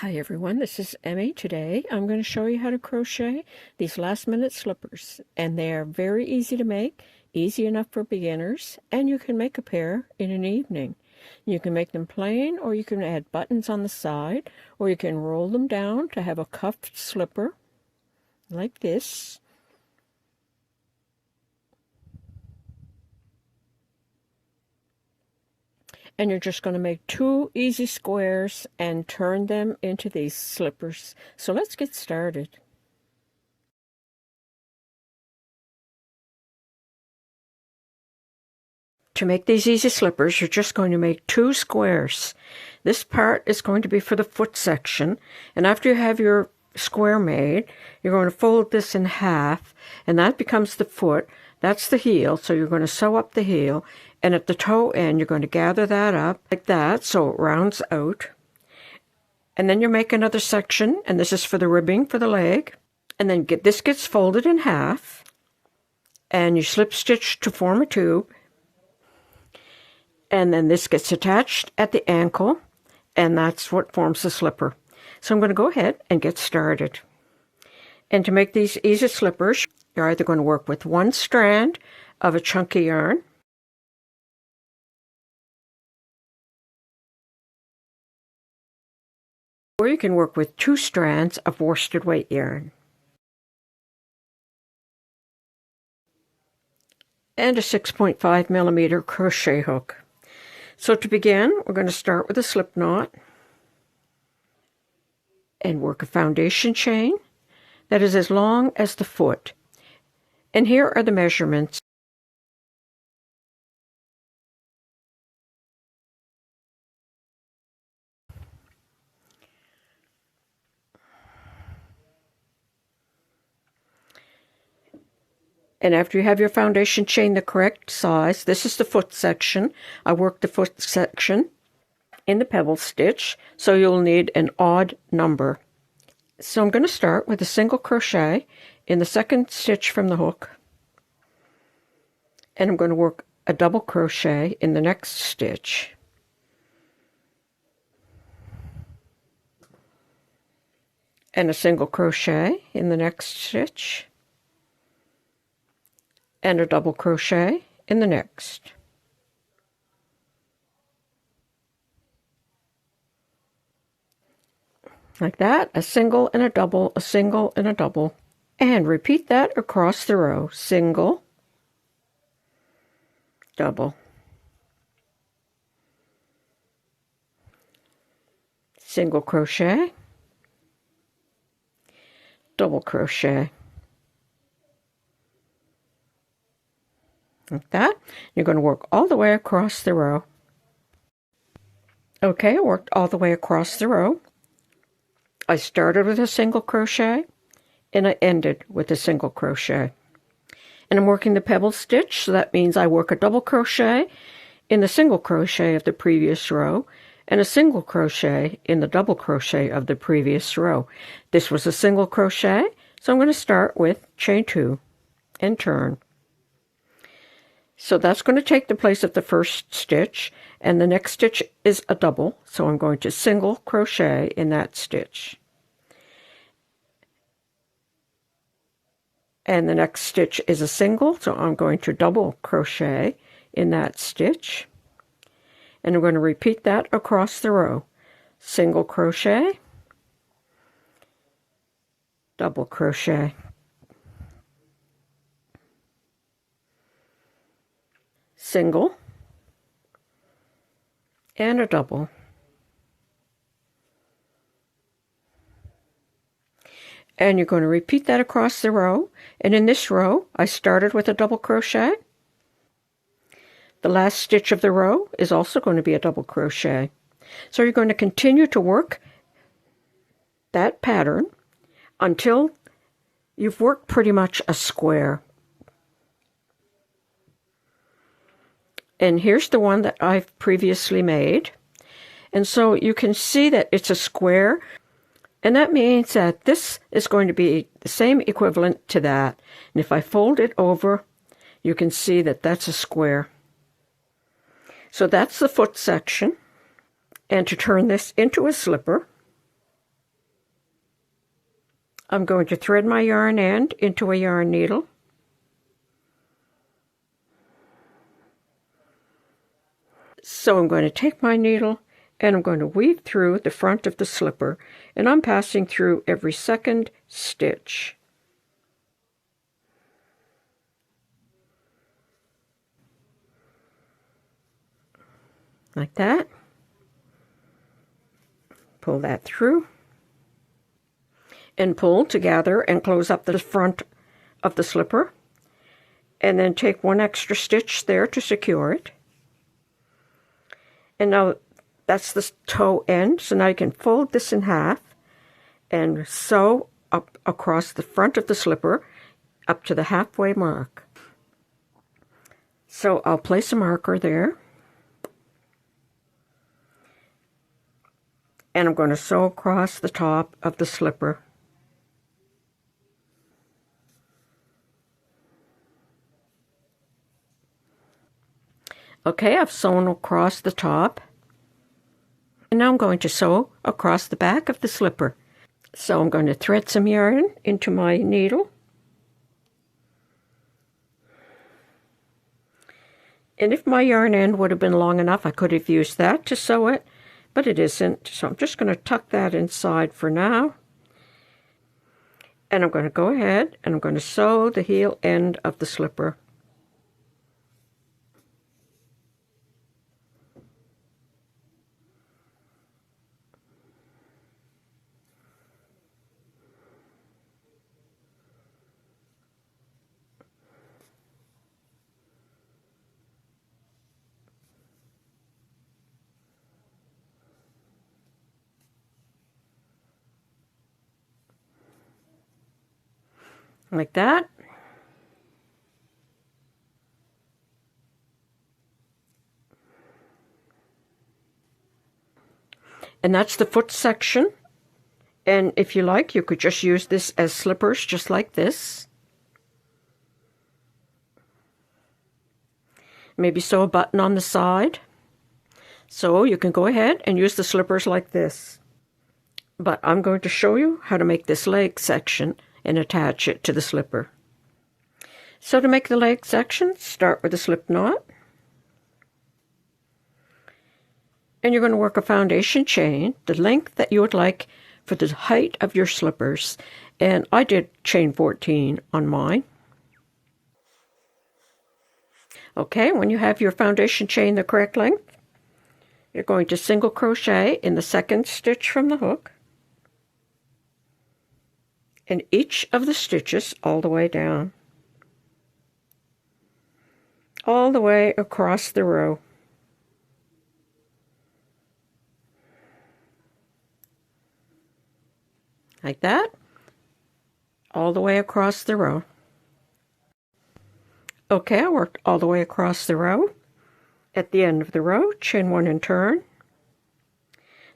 Hi everyone, this is Emmy. Today I'm going to show you how to crochet these last minute slippers, and they are very easy to make, easy enough for beginners, and you can make a pair in an evening. You can make them plain, or you can add buttons on the side, or you can roll them down to have a cuffed slipper like this. And you're just going to make 2 easy squares and turn them into these slippers. So let's get started. To make these easy slippers, you're just going to make 2 squares. This part is going to be for the foot section, and after you have your square made, you're going to fold this in half, and that becomes the foot. That's the heel, so you're going to sew up the heel, and at the toe end, you're going to gather that up like that, so it rounds out. And then you make another section, and this is for the ribbing for the leg, and then this gets folded in half, and you slip stitch to form a tube. And then this gets attached at the ankle, and that's what forms the slipper. So I'm going to go ahead and get started. And to make these easy slippers, you're either going to work with 1 strand of a chunky yarn, or you can work with 2 strands of worsted weight yarn, and a 6.5mm crochet hook. So to begin, we're going to start with a slip knot and work a foundation chain that is as long as the foot. And here are the measurements. And after you have your foundation chain the correct size, this is the foot section. I worked the foot section in the pebble stitch, so you'll need an odd number. So I'm going to start with a single crochet in the second stitch from the hook, and I'm going to work a double crochet in the next stitch. And a single crochet in the next stitch, and a double crochet in the next. Like that, a single and a double, a single and a double. And repeat that across the row. Single, double, single crochet, double crochet. Like that. You're going to work all the way across the row. Okay, I worked all the way across the row. I started with a single crochet, and I ended with a single crochet. And I'm working the pebble stitch, so that means I work a double crochet in the single crochet of the previous row, and a single crochet in the double crochet of the previous row. This was a single crochet, so I'm going to start with chain 2 and turn. So that's going to take the place of the first stitch, and the next stitch is a double, so I'm going to single crochet in that stitch. And the next stitch is a single, so I'm going to double crochet in that stitch. And I'm going to repeat that across the row. Single crochet, double crochet, single, and a double. And you're going to repeat that across the row. And in this row, I started with a double crochet. The last stitch of the row is also going to be a double crochet. So you're going to continue to work that pattern until you've worked pretty much a square. And here's the one that I've previously made. And so you can see that it's a square, and that means that this is going to be the same equivalent to that. And if I fold it over, you can see that that's a square. So that's the foot section. And to turn this into a slipper, I'm going to thread my yarn end into a yarn needle. So I'm going to take my needle and I'm going to weave through the front of the slipper, and I'm passing through every second stitch. Like that. Pull that through and pull together and close up the front of the slipper, and then take one extra stitch there to secure it. And now that's the toe end, so now you can fold this in half and sew up across the front of the slipper up to the halfway mark. So I'll place a marker there, and I'm going to sew across the top of the slipper. Okay, I've sewn across the top, and now I'm going to sew across the back of the slipper. So I'm going to thread some yarn into my needle, and if my yarn end would have been long enough, I could have used that to sew it, but it isn't, so I'm just going to tuck that inside for now. And I'm going to go ahead and I'm going to sew the heel end of the slipper. Like that. And that's the foot section. And if you like, you could just use this as slippers, just like this. Maybe sew a button on the side. So you can go ahead and use the slippers like this. But I'm going to show you how to make this leg section and attach it to the slipper. So to make the leg section, start with a slip knot. And you're going to work a foundation chain, the length that you would like for the height of your slippers. And I did chain 14 on mine. Okay, when you have your foundation chain the correct length, you're going to single crochet in the second stitch from the hook, in each of the stitches all the way down, all the way across the row. Like that, all the way across the row. Okay, I worked all the way across the row. At the end of the row, chain one and turn.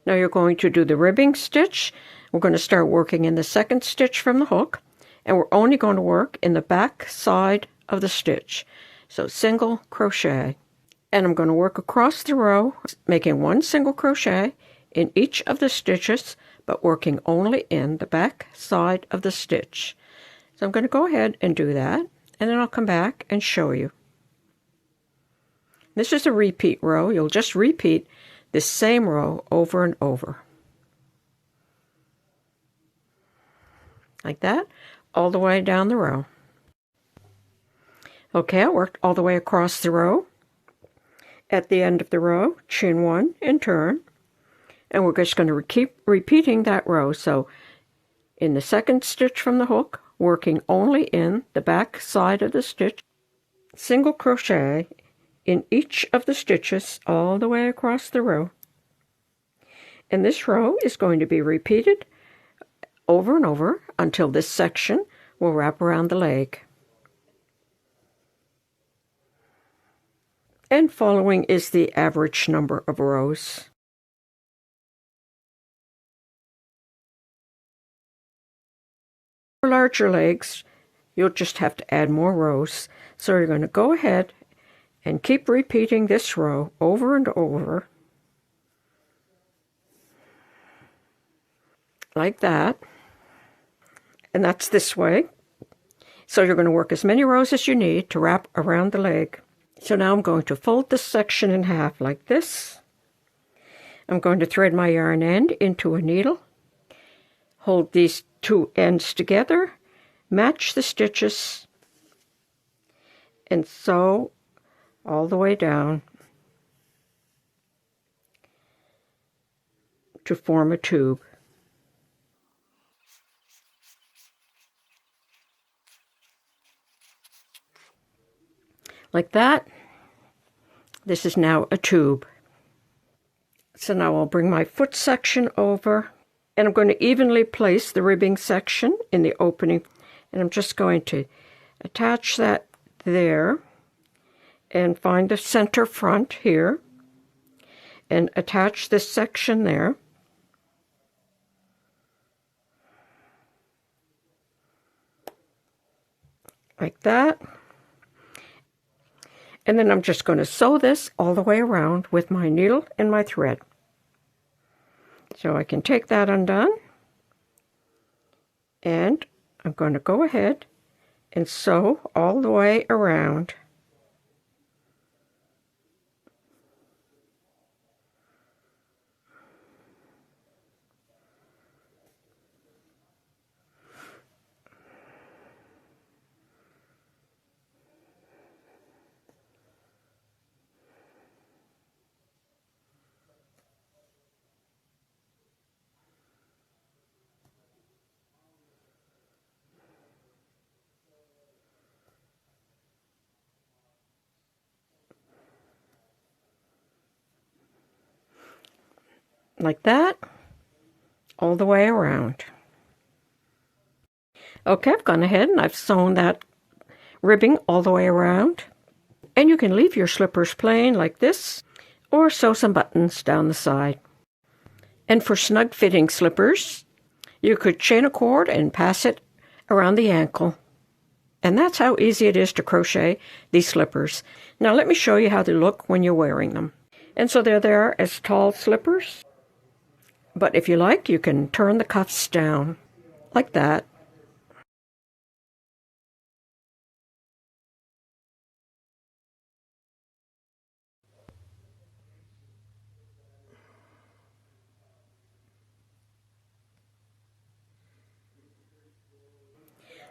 Now you're going to do the ribbing stitch. We're going to start working in the second stitch from the hook, and we're only going to work in the back side of the stitch. So single crochet, and I'm going to work across the row, making one single crochet in each of the stitches, but working only in the back side of the stitch. So I'm going to go ahead and do that, and then I'll come back and show you. This is a repeat row. You'll just repeat this same row over and over. Like that, all the way down the row. Okay, I worked all the way across the row. At the end of the row, chain one and turn. And we're just going to keep repeating that row. So in the second stitch from the hook, working only in the back side of the stitch, single crochet in each of the stitches all the way across the row. And this row is going to be repeated over and over until this section will wrap around the leg. And following is the average number of rows. For larger legs, you'll just have to add more rows. So you're going to go ahead and keep repeating this row over and over, like that. and that's this way. So you're going to work as many rows as you need to wrap around the leg. So now I'm going to fold this section in half like this. I'm going to thread my yarn end into a needle, hold these two ends together, match the stitches, and sew all the way down to form a tube. Like that. This is now a tube. So now I'll bring my foot section over, and I'm going to evenly place the ribbing section in the opening, and I'm just going to attach that there and find the center front here and attach this section there. Like that. And then I'm just going to sew this all the way around with my needle and my thread. So I can take that undone, and I'm going to go ahead and sew all the way around. Like that, all the way around. Okay, I've gone ahead and I've sewn that ribbing all the way around. And you can leave your slippers plain like this, or sew some buttons down the side. And for snug fitting slippers, you could chain a cord and pass it around the ankle. And that's how easy it is to crochet these slippers. Now let me show you how they look when you're wearing them. And so they're there as tall slippers. But if you like, you can turn the cuffs down like that.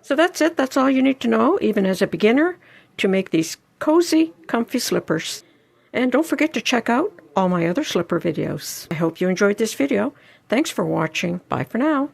So that's it. That's all you need to know, even as a beginner, to make these cozy, comfy slippers. And don't forget to check out all my other slipper videos. I hope you enjoyed this video. Thanks for watching. Bye for now.